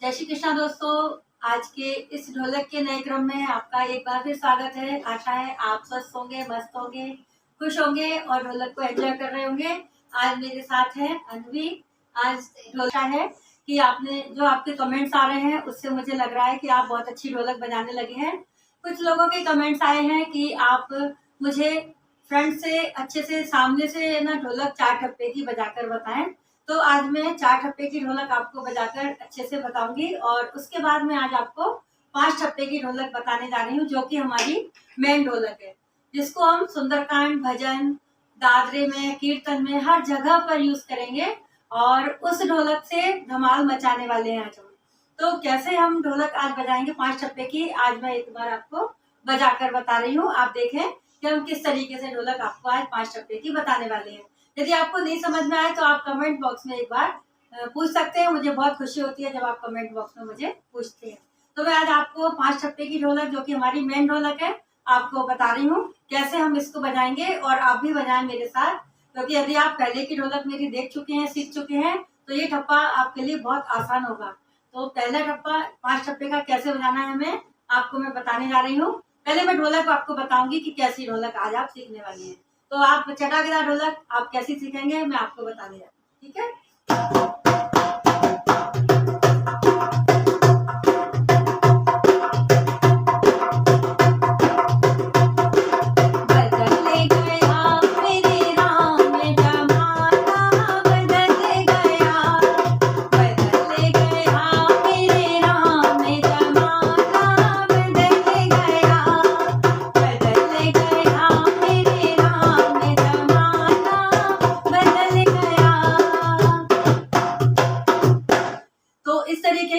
जय श्री कृष्णा दोस्तों। आज के इस ढोलक के नए क्रम में आपका एक बार फिर स्वागत है। आशा है आप स्वस्थ होंगे, मस्त होंगे, खुश होंगे और ढोलक को एंजॉय कर रहे होंगे। आज मेरे साथ है अनवी। आज ढोलक है कि आपके कमेंट्स आ रहे हैं उससे मुझे लग रहा है कि आप बहुत अच्छी ढोलक बजाने लगे हैं। कुछ लोगों के कमेंट्स आए हैं कि आप मुझे फ्रंट से अच्छे से सामने से ना ढोलक 4 ठप्पे की बजाकर बताएं। तो आज मैं 4 ठप्पे की ढोलक आपको बजाकर अच्छे से बताऊंगी और उसके बाद मैं आज आपको 5 ठप्पे की ढोलक बताने जा रही हूँ, जो कि हमारी मेन ढोलक है, जिसको हम सुंदरकांड, भजन, दादरे में, कीर्तन में हर जगह पर यूज करेंगे और उस ढोलक से धमाल मचाने वाले हैं आज हम। तो कैसे हम ढोलक आज बजाएंगे 5 ठप्पे की, आज मैं एक बार आपको बजाकर बता रही हूँ। आप देखें कि हम किस तरीके से ढोलक आपको आज 5 ठप्पे की बताने वाले हैं। यदि आपको नहीं समझ में आए तो आप कमेंट बॉक्स में एक बार पूछ सकते हैं। मुझे बहुत खुशी होती है जब आप कमेंट बॉक्स में मुझे पूछते हैं। तो मैं आज आपको 5 ठप्पे की ढोलक, जो कि हमारी मेन ढोलक है, आपको बता रही हूँ कैसे हम इसको बजाएंगे और आप भी बजाएं मेरे साथ। क्योंकि यदि आप पहले की ढोलक मेरी देख चुके हैं, सीख चुके हैं, तो ये ठप्पा आपके लिए बहुत आसान होगा। तो पहला ठप्पा 5 ठप्पे का कैसे बजाना है हमें, आपको मैं बताने जा रही हूँ। पहले मैं ढोलक आपको बताऊंगी कि कैसी ढोलक आज आप सीखने वाली है। तो आप चटाकेदार ढोलक आप कैसी सीखेंगे मैं आपको बताने जा रही हूँ, ठीक है।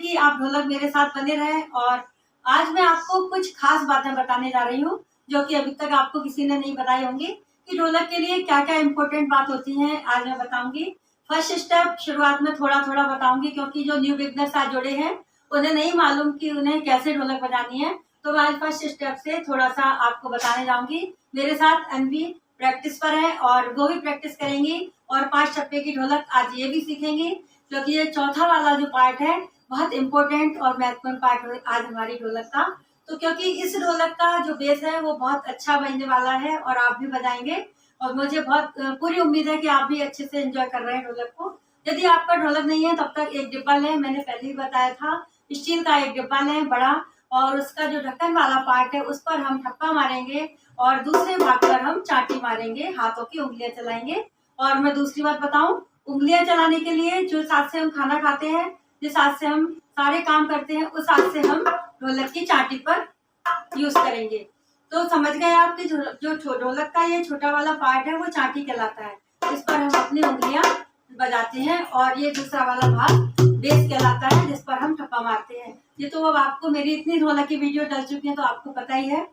कि आप ढोलक मेरे साथ बने रहे। और आज मैं आपको कुछ खास बातें बताने जा रही हूँ जो कि अभी तक आपको किसी ने नहीं बताई होंगी कि ढोलक के लिए क्या क्या इम्पोर्टेंट बात होती है, आज मैं बताऊंगी। फर्स्ट स्टेप शुरुआत में थोड़ा थोड़ा बताऊंगी, क्योंकि जो न्यू बिगनर्स आज जुड़े हैं उन्हें नहीं मालूम कि उन्हें कैसे ढोलक बजानी है। तो मैं आज फर्स्ट स्टेप से थोड़ा सा आपको बताने जाऊंगी। मेरे साथ अनवी प्रैक्टिस पर है और वो भी प्रैक्टिस करेंगी और 5 ठप्पे की ढोलक आज ये भी सीखेंगी, क्योंकि ये चौथा वाला जो पार्ट है बहुत इंपॉर्टेंट और महत्वपूर्ण पार्ट आज हमारी ढोलक का। तो क्योंकि इस ढोलक का जो बेस है वो बहुत अच्छा बनने वाला है और आप भी बजाएंगे और मुझे बहुत पूरी उम्मीद है कि आप भी अच्छे से एंजॉय कर रहे हैं ढोलक को। यदि आपका ढोलक नहीं है तब तक एक डिब्बा लें, मैंने पहले ही बताया था, स्टील का एक डिब्बा लें बड़ा, और उसका जो ढक्कन वाला पार्ट है उस पर हम ठप्पा मारेंगे और दूसरे भाग पर हम चाटी मारेंगे, हाथों की उंगलियां चलाएंगे। और मैं दूसरी बात बताऊं, उंगलियां चलाने के लिए जो हाथ से हम खाना खाते हैं, जिस हाथ से हम सारे काम करते हैं, उस हाथ से हम ढोलक की चाटी पर यूज करेंगे। तो समझ गए आप कि जो ढोलक का ये छोटा वाला पार्ट है वो चाटी कहलाता है, इस पर हम अपनी उंगलियां बजाते हैं, और ये दूसरा वाला भाग बेस कहलाता है जिस पर हम ठप्पा मारते हैं। ये तो अब आपको मेरी इतनी ढोलक की वीडियो डल चुकी है तो आपको पता ही है।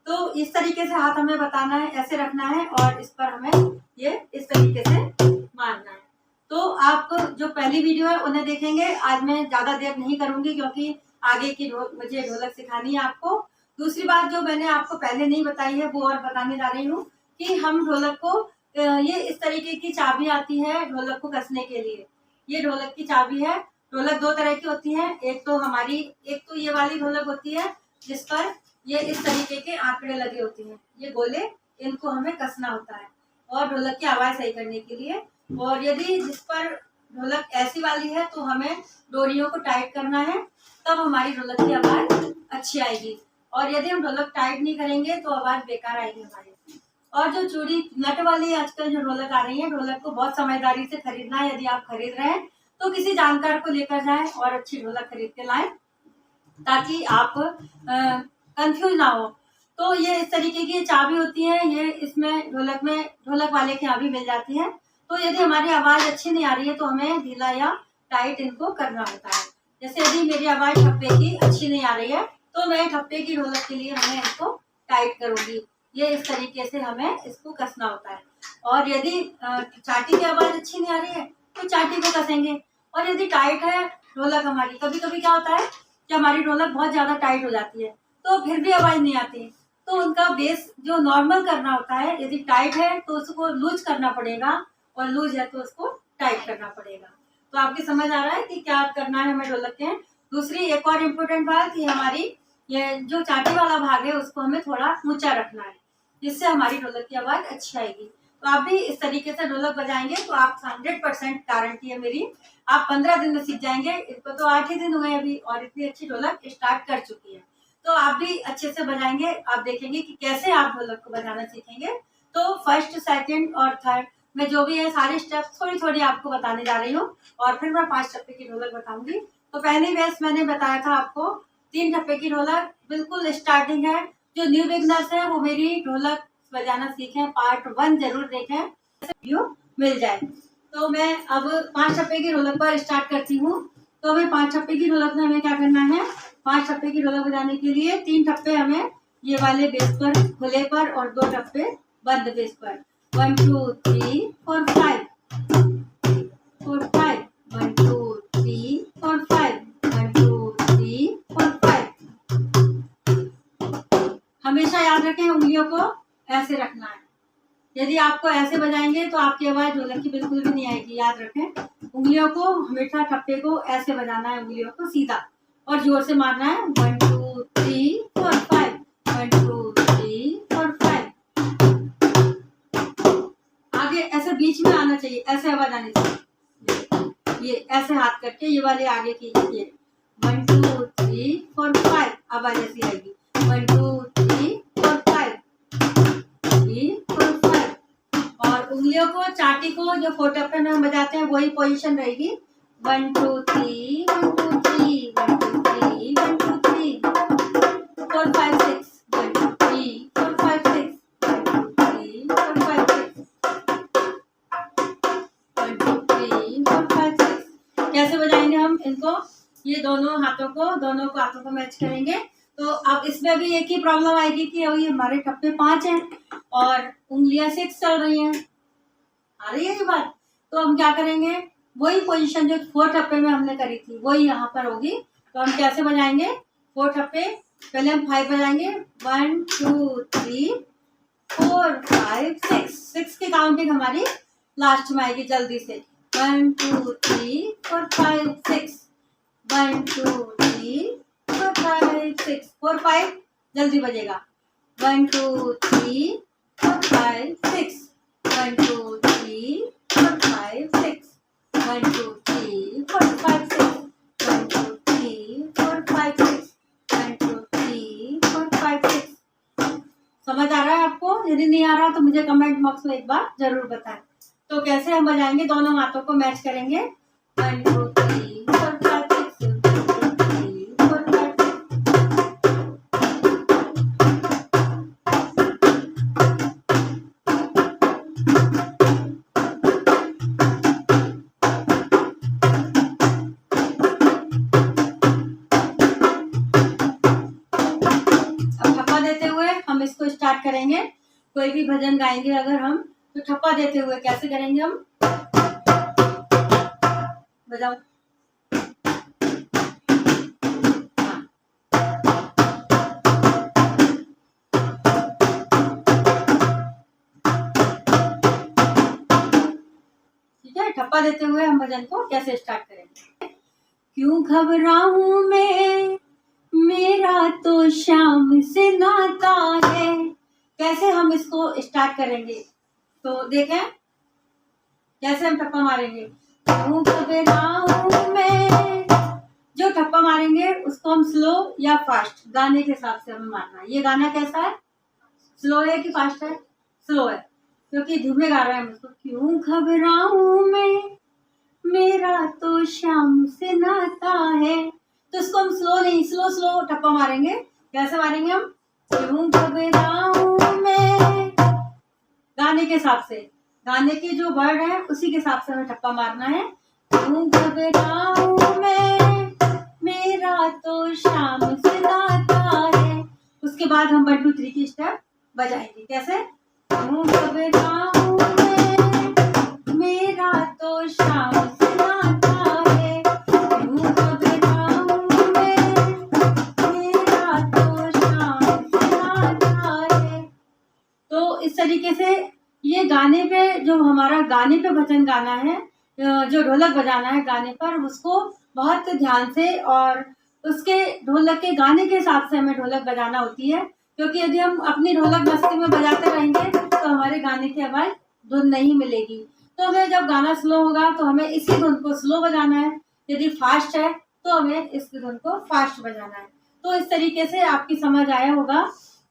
तो इस तरीके से हाथ हमें बताना है, ऐसे रखना है और इस पर हमें ये इस तरीके से मारना है। तो आप जो पहली वीडियो है उन्हें देखेंगे। आज मैं ज्यादा देर नहीं करूंगी क्योंकि आगे की मुझे ढोलक सिखानी है आपको। दूसरी बात जो मैंने आपको पहले नहीं बताई है वो और बताने जा रही हूँ कि हम ढोलक को ये इस तरीके की चाबी आती है ढोलक को कसने के लिए। ये ढोलक की चाबी है। ढोलक 2 तरह की होती है, एक तो ये वाली ढोलक होती है जिस पर ये इस तरीके के आंकड़े लगे होते हैं, ये गोले, इनको हमें कसना होता है और ढोलक की आवाज सही करने के लिए। और यदि जिस पर ढोलक ऐसी वाली है तो हमें डोरियों को टाइट करना है, तब हमारी ढोलक की आवाज अच्छी आएगी। और यदि हम ढोलक टाइट नहीं करेंगे तो आवाज बेकार आएगी हमारी। और जो चूड़ी नट वाली आजकल जो ढोलक आ रही है, ढोलक को बहुत समझदारी से खरीदना है। यदि आप खरीद रहे हैं तो किसी जानकार को लेकर जाएं और अच्छी ढोलक खरीद के लाएं, ताकि आप कंफ्यूज ना हो। तो ये इस तरीके की चाबी होती है, ये इसमें ढोलक वाले के यहाँ भी मिल जाती है। तो यदि हमारी आवाज अच्छी नहीं आ रही है तो हमें ढीला या टाइट इनको करना होता है। जैसे यदि मेरी आवाज ठप्पे की अच्छी नहीं आ रही है तो मैं ठप्पे की ढोलक के लिए हमें इसको टाइट करूंगी, ये इस तरीके से हमें इसको कसना होता है। और यदि चाटी की आवाज अच्छी नहीं आ रही है तो चाटी को कसेंगे। और यदि टाइट है ढोलक हमारी, कभी कभी क्या होता है कि हमारी ढोलक बहुत ज्यादा टाइट हो जाती है तो फिर भी आवाज नहीं आती, तो उनका बेस जो नॉर्मल करना होता है, यदि टाइट है तो उसको लूज करना पड़ेगा और लूज है तो उसको टाइट करना पड़ेगा। तो आपकी समझ आ रहा है कि क्या करना है हमें ढोलक के। दूसरी एक और इम्पोर्टेंट बात, ये हमारी ये जो चाटी वाला भाग है उसको हमें थोड़ा ऊंचा रखना है, जिससे हमारी ढोलक की आवाज़ अच्छी आएगी। तो आप भी इस तरीके से ढोलक बजाएंगे तो आप 100% गारंटी है मेरी, आप 15 दिन में सीख जाएंगे। इसको तो 8 ही दिन हुए अभी और इतनी अच्छी ढोलक स्टार्ट कर चुकी है। तो आप भी अच्छे से बजाएंगे, आप देखेंगे कि कैसे आप ढोलक को बजाना सीखेंगे। तो फर्स्ट, सेकंड और थर्ड में जो भी है सारे स्टेप्स थोड़ी थोड़ी आपको बताने जा रही हूँ, और फिर मैं 5 टप्पे की ढोलक बताऊंगी। तो पहली बेस मैंने बताया था आपको 3 टप्पे की ढोलक बिल्कुल स्टार्टिंग है। जो न्यू बिगनर्स है वो मेरी ढोलक बजाना सीखें, पार्ट 1 जरूर देखें, वीडियो मिल जाए। तो मैं अब 5 टप्पे की ढोलक पर स्टार्ट करती हूँ। तो हमें 5 टप्पे की ढोलक में हमें क्या करना है, 5 टप्पे की ढोलक बजाने के लिए 3 टप्पे हमें ये वाले बेस पर खुले पर और 2 टप्पे बंद बेस पर। 1 2 3 4 5 4 5 1 2 3 4 5 1 2 3 4 5। हमेशा याद रखें उंगलियों को ऐसे रखना है। यदि आपको ऐसे बजाएंगे तो आपकी आवाज ढोलक की बिल्कुल भी नहीं आएगी। याद रखें उंगलियों को हमेशा टप्पे को ऐसे बजाना है, उंगलियों को सीधा और जोर से मारना है। 1 2 3 4 5 1 2 3 4 5। आगे ऐसे बीच में आना चाहिए, ऐसे आवाज आनी चाहिए। ये ऐसे हाथ करके ये वाले आगे कीजिए। 1 2 3 4 5 आवाज ऐसी आएगी। 1 2 3 4 5 3 4 5। और उंगलियों को, चाटी को जो 4 टप्पे में हम बजाते हैं वही पोजीशन रहेगी। 1 2 3 1 2 3 1 2 3 1 2 3 4 5 6 1 2 3 4 5 6 1 2 3 4 5 6 1 2 3 4 5 6। कैसे बजाएंगे हम इनको, ये दोनों हाथों को मैच करेंगे। तो अब इसमें भी एक ही प्रॉब्लम आएगी कि अभी हमारे टप्पे 5 हैं और उंगलियां 6 चल रही हैं। आ रही है ये बात। तो हम क्या करेंगे, वही पोजीशन जो 4 टप्पे में हमने करी थी वही यहाँ पर होगी। तो हम कैसे बजाएंगे 4 टप्पे, पहले हम 5 बजाएंगे। 1 2 3 4 5 6 की काउंटिंग हमारी लास्ट में आएगी जल्दी से। 1 2 3 4 5 6 1 2 3 4 5 6 4 5 जल्दी बजेगा। 1 2 3 4 5 6 1 2 3 4 5 6 1 2 3 4 5 6 1 2 3 4 5 6 1 2 3 4 5 6। समझ आ रहा है आपको? यदि नहीं आ रहा तो मुझे कमेंट बॉक्स में एक बार जरूर बताएं। तो कैसे हम बजाएंगे, दोनों हाथों को मैच करेंगे। 1 2 3 4 5 6 1 2 3 4 5 6। अब ठप्पा देते हुए हम इसको स्टार्ट करेंगे। कोई भी भजन गाएंगे अगर हम, तो ठप्पा देते हुए कैसे करेंगे हम, बजाओ। ठीक है, ठप्पा देते हुए हम भजन को कैसे स्टार्ट करेंगे। क्यों घबराऊं मैं, मेरा तो शाम से नाता है। कैसे हम इसको स्टार्ट करेंगे, तो देखें कैसे हम ठप्पा मारेंगे। क्यों घबराऊं मैं, जो ठप्पा मारेंगे उसको हम स्लो या फास्ट गाने के हिसाब से हमें मारना है। ये गाना कैसा है, स्लो है कि फास्ट है? स्लो है, क्योंकि धीमे गा रहे हैं हम उसको। क्यों घबराऊं मैं, मेरा तो शाम से नाता है। तो इसको हम स्लो नहीं, स्लो ठप्पा मारेंगे। कैसे मारेंगे हम, क्यों घबराऊं मैं, गाने के हिसाब से, गाने के जो वर्ड है उसी के हिसाब से हमें ठप्पा मारना है। क्यों घबराऊं मैं, मेरा तो शाम से नाता है। उसके बाद हम 1 2 3 की स्टेप बजाएंगे। कैसे, क्यों घबराऊं मैं, मेरा तो शाम से नाता है। क्यों घबराऊं मैं, मेरा तो शाम से नाता है। तो इस तरीके से ये गाने पे, जो हमारा गाने पे भजन गाना है, जो ढोलक बजाना है गाने पर, उसको बहुत ध्यान से और उसके ढोलक के गाने के हिसाब से हमें ढोलक बजाना होती है, क्योंकि यदि हम अपनी ढोलक मस्ती में बजाते रहेंगे तो हमारे गाने की आवाज़ धुन नहीं मिलेगी। तो हमें जब गाना स्लो होगा तो हमें इसी धुन को स्लो बजाना है, यदि फास्ट है तो हमें इस धुन को फास्ट बजाना है। तो इस तरीके से आपकी समझ आया होगा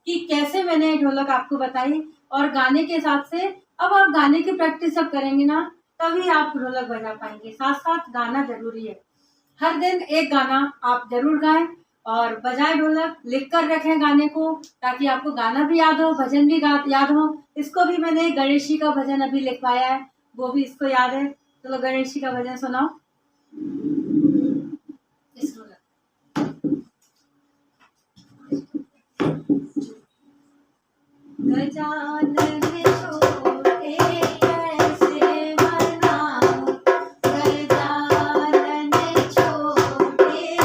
कि कैसे मैंने ढोलक आपको बताई और गाने के हिसाब से। अब आप गाने की प्रैक्टिस जब करेंगे ना तभी आप ढोलक बजा पाएंगे। साथ साथ गाना जरूरी है, हर दिन एक गाना आप जरूर गाएं और बजाएं ढोलक। लिख कर रखें गाने को ताकि आपको गाना भी याद हो, भजन भी याद हो। इसको भी मैंने गणेश जी का भजन अभी लिखवाया है, वो भी इसको याद है। चलो गणेश जी का भजन सुनाओ। गजानन छोटे कैसे मनाऊं, गजानन छोटे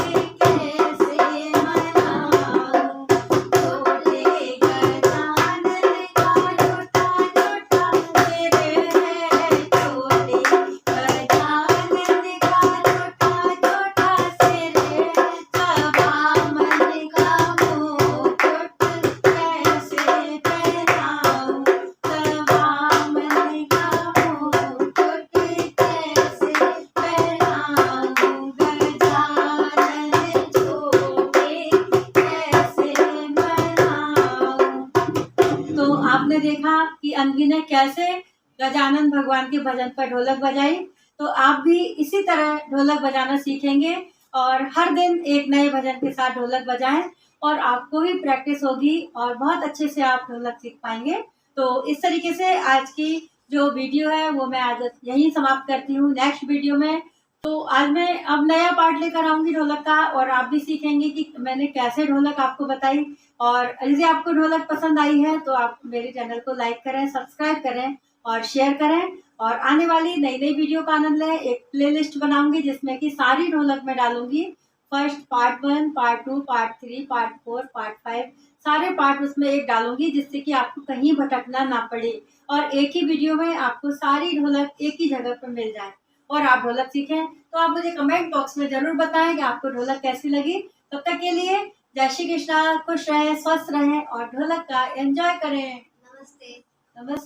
कैसे मनाऊं, छोटे गजानन का छोटा छोटा सिर है, छोटे गजानन का छोटा छोटा सिर है, बामन का मुकुट कैसे पहनाऊं, बामन का मुकुट कैसे पहनाऊं, गजानन छोटे कैसे मनाऊं। तो आपने देखा कि अन्वी ने कैसे गजानन भगवान के भजन पर ढोलक बजाई। तो आप भी इसी तरह ढोलक बजाना सीखेंगे और हर दिन एक नए भजन के साथ ढोलक बजाएं और आपको भी प्रैक्टिस होगी और बहुत अच्छे से आप ढोलक सीख पाएंगे। तो इस तरीके से आज की जो वीडियो है वो मैं आज यहीं समाप्त करती हूँ। नेक्स्ट वीडियो में तो आज मैं अब नया पार्ट लेकर आऊंगी ढोलक का और आप भी सीखेंगे कि मैंने कैसे ढोलक आपको बताई। और यदि आपको ढोलक पसंद आई है तो आप मेरे चैनल को लाइक करें, सब्सक्राइब करें और शेयर करें। और आने वाली नई नई वीडियो का आनंद लें। एक प्लेलिस्ट बनाऊंगी जिसमें कि सारी ढोलक में डालूंगी। First part 1, part 2, part 3, part 4, part 5 सारे पार्ट उसमें एक डालूंगी, जिससे कि आपको कहीं भटकना ना पड़े और एक ही वीडियो में आपको सारी ढोलक एक ही जगह पर मिल जाए और आप ढोलक सीखें। तो आप मुझे कमेंट बॉक्स में जरूर बताएं कि आपको ढोलक कैसी लगी। तब तक के लिए जय श्री कृष्णा, खुश रहें, स्वस्थ रहें और ढोलक का एंजॉय करें। नमस्ते। नमस्ते।